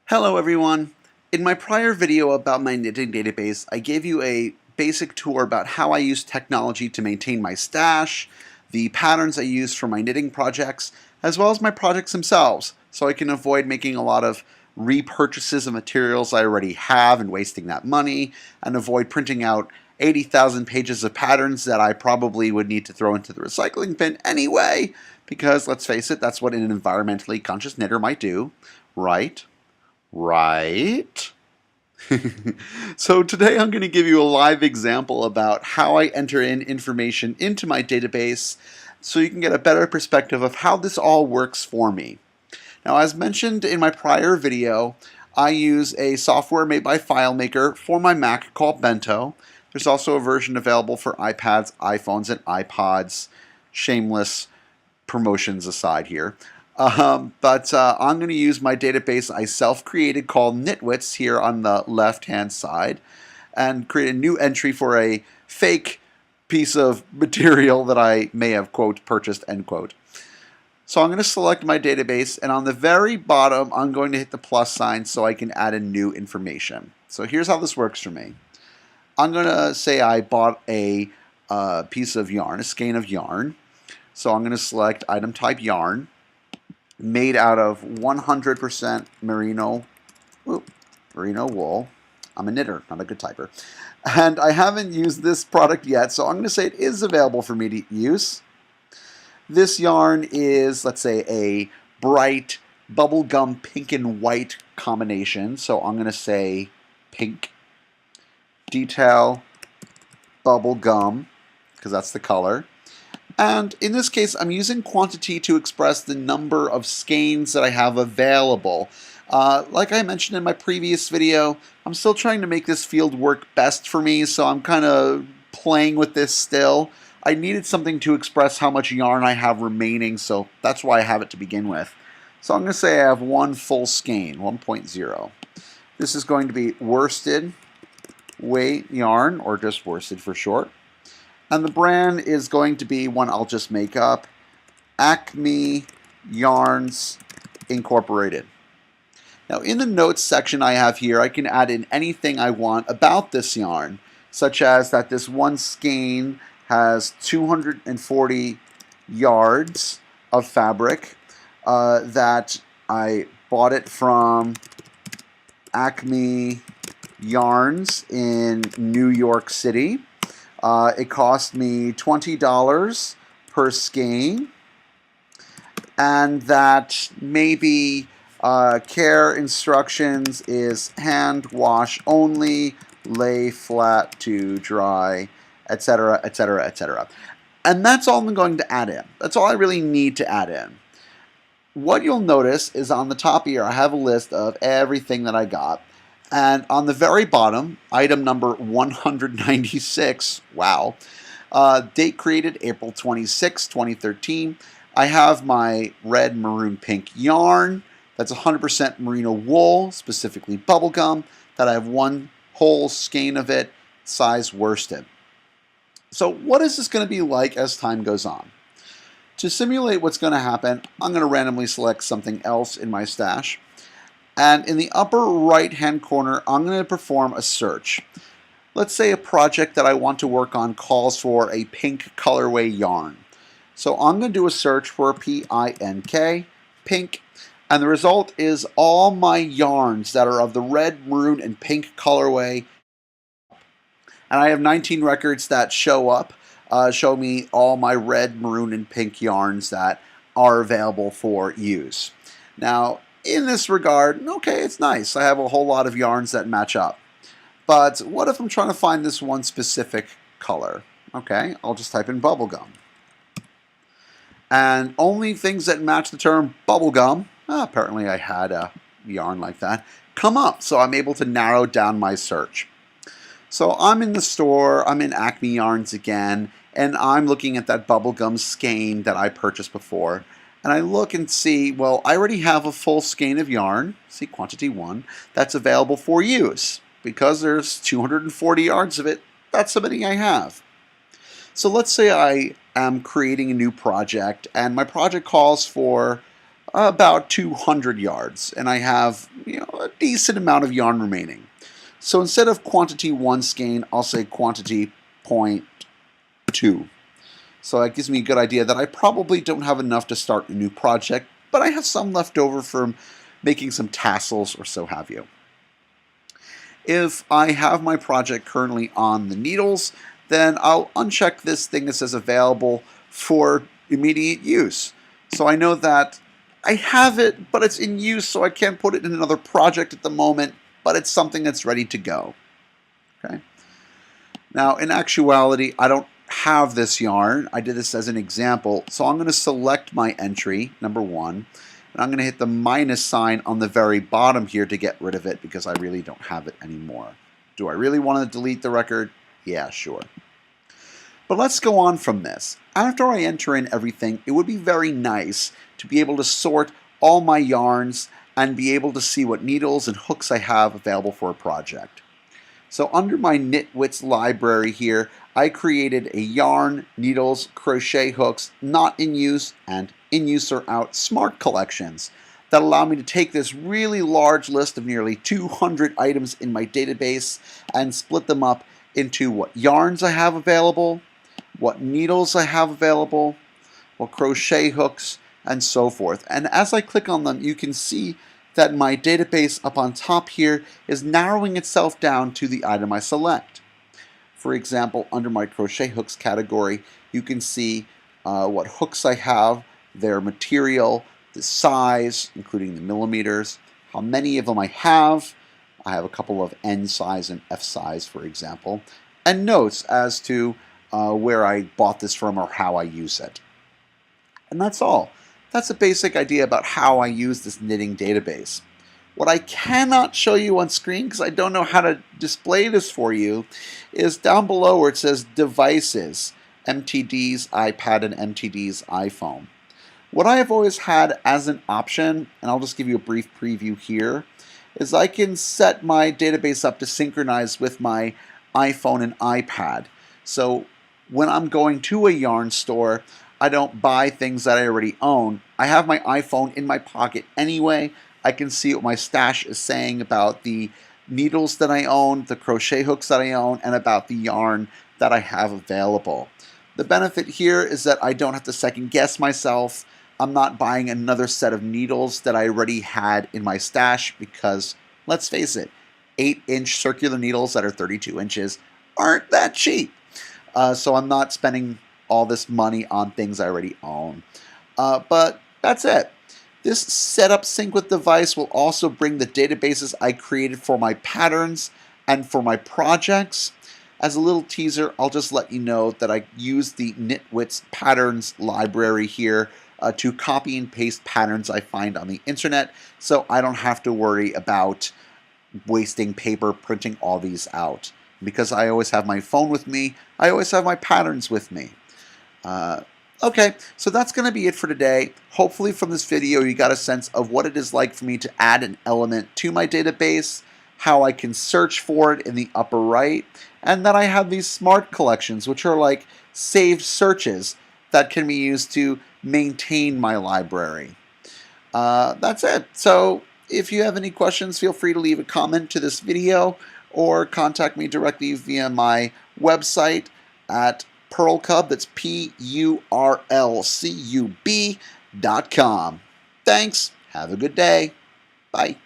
Hello everyone. In my prior video about my knitting database, I gave you a basic tour about how I use technology to maintain my stash, the patterns I use for my knitting projects, as well as my projects themselves, so I can avoid making a lot of repurchases of materials I already have and wasting that money, and avoid printing out 80,000 pages of patterns that I probably would need to throw into the recycling bin anyway, because let's face it, that's what an environmentally conscious knitter might do, right? Right? So today I'm going to give you a live example about how I enter in information into my database so you can get a better perspective of how this all works for me. Now, as mentioned in my prior video, I use a software made by FileMaker for my Mac called Bento. There's also a version available for iPads, iPhones, and iPods. Shameless promotions aside here. I'm going to use my database I self-created called Knitwits here on the left-hand side and create a new entry for a fake piece of material that I may have, quote, purchased, end quote. So I'm going to select my database, and on the very bottom, I'm going to hit the plus sign so I can add in new information. So here's how this works for me. I'm going to say I bought a piece of yarn, a skein of yarn. So I'm going to select item type yarn, made out of 100% merino wool. I'm a knitter, not a good typer. And I haven't used this product yet, so I'm going to say it is available for me to use. This yarn is, let's say, a bright bubblegum pink and white combination. So I'm going to say pink detail bubblegum, because that's the color. And in this case, I'm using quantity to express the number of skeins that I have available. Like I mentioned in my previous video, I'm still trying to make this field work best for me, so I'm kind of playing with this still. I needed something to express how much yarn I have remaining, so that's why I have it to begin with. So I'm going to say I have one full skein, 1.0. This is going to be worsted weight yarn, or just worsted for short. And the brand is going to be one I'll just make up, Acme Yarns Incorporated. Now in the notes section I have here, I can add in anything I want about this yarn, such as that this one skein has 240 yards of fabric, that I bought it from Acme Yarns in New York City. It cost me $20 per skein, and that maybe care instructions is hand wash only, lay flat to dry, etc., etc., etc. And that's all I'm going to add in. That's all I really need to add in. What you'll notice is on the top here, I have a list of everything that I got. And on the very bottom, item number 196, wow, date created April 26, 2013. I have my red, maroon, pink yarn. That's 100% merino wool, specifically bubblegum, that I have one whole skein of it, size worsted. So what is this going to be like as time goes on? To simulate what's going to happen, I'm going to randomly select something else in my stash. And in the upper right-hand corner, I'm going to perform a search. Let's say a project that I want to work on calls for a pink colorway yarn. So I'm going to do a search for P-I-N-K, pink, and the result is all my yarns that are of the red, maroon, and pink colorway. And I have 19 records that show up, show me all my red, maroon, and pink yarns that are available for use. Now, in this regard, okay, it's nice. I have a whole lot of yarns that match up. But what if I'm trying to find this one specific color? Okay, I'll just type in bubblegum. And only things that match the term bubblegum, apparently I had a yarn like that, come up. So I'm able to narrow down my search. So I'm in the store, I'm in Acme Yarns again, and I'm looking at that bubblegum skein that I purchased before. And I look and see, well, I already have a full skein of yarn, see quantity 1, that's available for use. Because there's 240 yards of it, that's something I have. So let's say I am creating a new project, and my project calls for about 200 yards, and I have a decent amount of yarn remaining. So instead of quantity 1 skein, I'll say quantity 0.2. So that gives me a good idea that I probably don't have enough to start a new project, but I have some left over from making some tassels or so have you. If I have my project currently on the needles, then I'll uncheck this thing that says available for immediate use. So I know that I have it, but it's in use, so I can't put it in another project at the moment, but it's something that's ready to go. Okay. Now, in actuality, I don't have this yarn. I did this as an example, so I'm going to select my entry, number 1, and I'm going to hit the minus sign on the very bottom here to get rid of it because I really don't have it anymore. Do I really want to delete the record? Yeah, sure. But let's go on from this. After I enter in everything, it would be very nice to be able to sort all my yarns and be able to see what needles and hooks I have available for a project. So under my Knitwits library here, I created a yarn, needles, crochet hooks, not in use, and in use or out smart collections that allow me to take this really large list of nearly 200 items in my database and split them up into what yarns I have available, what needles I have available, what crochet hooks, and so forth. And as I click on them, you can see that my database up on top here is narrowing itself down to the item I select. For example, under my crochet hooks category, you can see what hooks I have, their material, the size, including the millimeters, how many of them I have. I have a couple of N size and F size, for example, and notes as to where I bought this from or how I use it. And that's all. That's a basic idea about how I use this knitting database. What I cannot show you on screen, because I don't know how to display this for you, is down below where it says Devices, MTD's iPad and MTD's iPhone. What I have always had as an option, and I'll just give you a brief preview here, is I can set my database up to synchronize with my iPhone and iPad. So when I'm going to a yarn store, I don't buy things that I already own. I have my iPhone in my pocket anyway. I can see what my stash is saying about the needles that I own, the crochet hooks that I own, and about the yarn that I have available. The benefit here is that I don't have to second guess myself. I'm not buying another set of needles that I already had in my stash because, let's face it, 8-inch circular needles that are 32 inches aren't that cheap. So I'm not spending all this money on things I already own. But that's it. This setup sync with device will also bring the databases I created for my patterns and for my projects. As a little teaser, I'll just let you know that I use the Knitwits patterns library here to copy and paste patterns I find on the internet, so I don't have to worry about wasting paper printing all these out. Because I always have my phone with me, I always have my patterns with me. Okay, so that's going to be it for today. Hopefully from this video you got a sense of what it is like for me to add an element to my database, how I can search for it in the upper right, and that I have these smart collections, which are like saved searches that can be used to maintain my library. That's it. So if you have any questions, feel free to leave a comment to this video or contact me directly via my website at PurlCub, that's PURLCUB.com. Thanks. Have a good day. Bye.